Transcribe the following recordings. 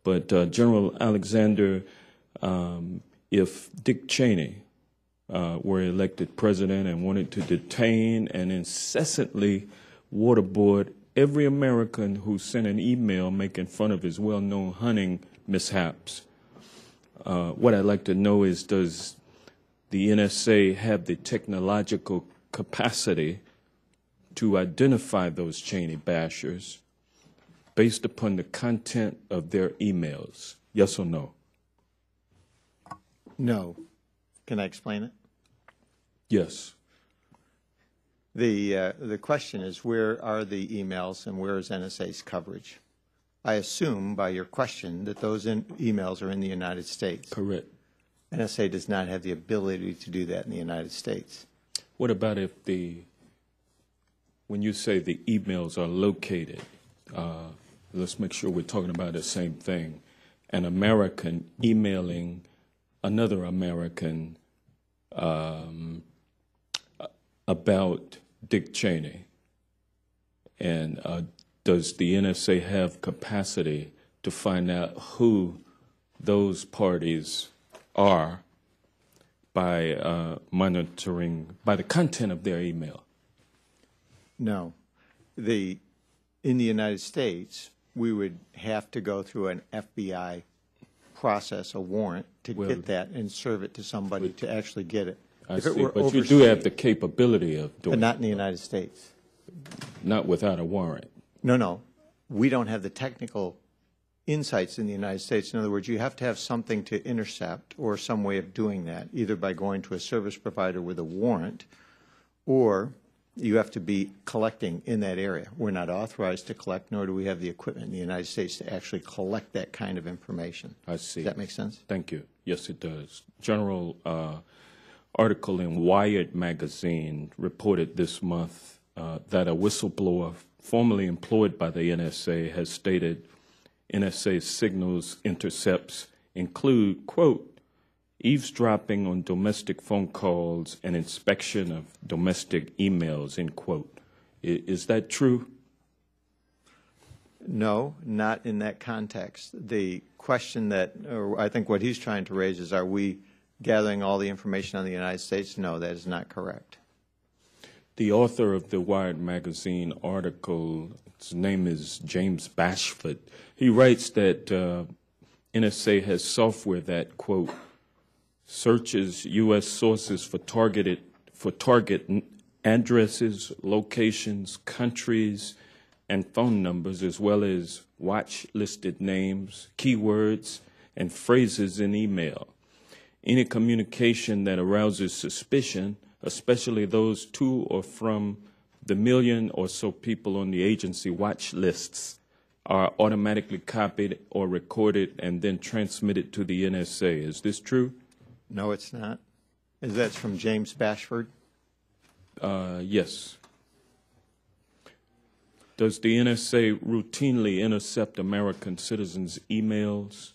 But General Alexander, if Dick Cheney were elected president and wanted to detain and incessantly waterboard every American who sent an email making fun of his well-known hunting mishaps, what I'd like to know is, does the NSA have the technological capacity to identify those Cheney bashers based upon the content of their emails? Yes or no? No. Can I explain it? Yes. The question is, where are the emails and where is NSA's coverage? I assume by your question that those emails are in the United States. Correct. NSA does not have the ability to do that in the United States. What about if when you say the emails are located, let's make sure we're talking about the same thing, an American emailing another American about Dick Cheney, and does the NSA have capacity to find out who those parties are by monitoring, by the content of their email? No. In the United States, we would have to go through an FBI process, a warrant, to get that and serve it to somebody to actually get it. I see, but you do have the capability of doing it. But not in the United States. Not without a warrant. No, no. We don't have the technical insights in the United States. In other words, you have to have something to intercept or some way of doing that, either by going to a service provider with a warrant, or you have to be collecting in that area. We're not authorized to collect, nor do we have the equipment in the United States to actually collect that kind of information. I see. Does that make sense? Thank you. Yes, it does. General article in Wired magazine reported this month that a whistleblower formerly employed by the NSA has stated NSA signals intercepts include, quote, eavesdropping on domestic phone calls and inspection of domestic emails, end quote. Is that true? No, not in that context. The question that, or I think what he's trying to raise is, are we gathering all the information on the United States? No, that is not correct. The author of the Wired magazine article, his name is James Bashford. He writes that NSA has software that, quote, searches U.S. sources for target addresses, locations, countries, and phone numbers, as well as watch-listed names, keywords, and phrases in email. Any communication that arouses suspicion, especially those to or from the million or so people on the agency watch lists, are automatically copied or recorded and then transmitted to the NSA. Is this true? No, it's not. Is that from James Bashford? Yes. Does the NSA routinely intercept American citizens' emails?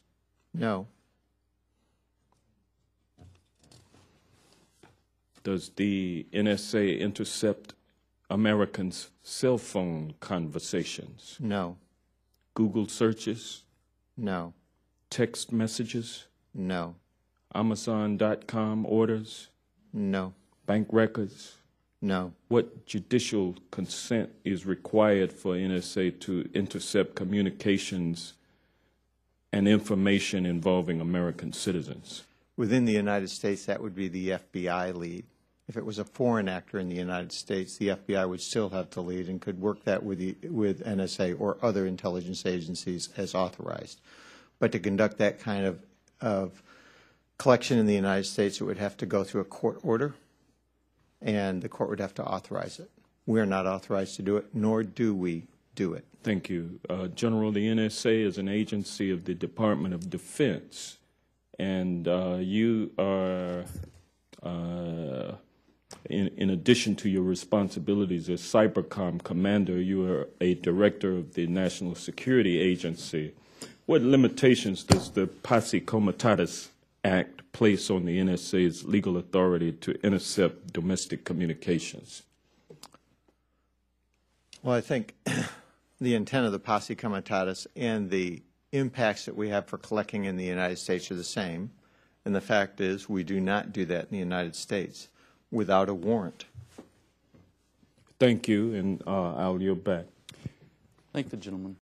No. Does the NSA intercept Americans' cell phone conversations? No. Google searches? No. Text messages? No. Amazon.com orders? No. Bank records? No. What judicial consent is required for NSA to intercept communications and information involving American citizens? Within the United States, that would be the FBI lead. If it was a foreign actor in the United States, the FBI would still have the lead and could work that with NSA or other intelligence agencies as authorized. But to conduct that kind of collection in the United States, it would have to go through a court order, and the court would have to authorize it. We are not authorized to do it, nor do we do it. Thank you. General, the NSA is an agency of the Department of Defense, and you are, in addition to your responsibilities as Cybercom Commander, you are a director of the National Security Agency. What limitations does the Posse Comitatus Act place on the NSA's legal authority to intercept domestic communications? Well, I think the intent of the Posse Comitatus and the impacts that we have for collecting in the United States are the same. And the fact is we do not do that in the United States without a warrant. Thank you, and I'll yield back. Thank the gentleman.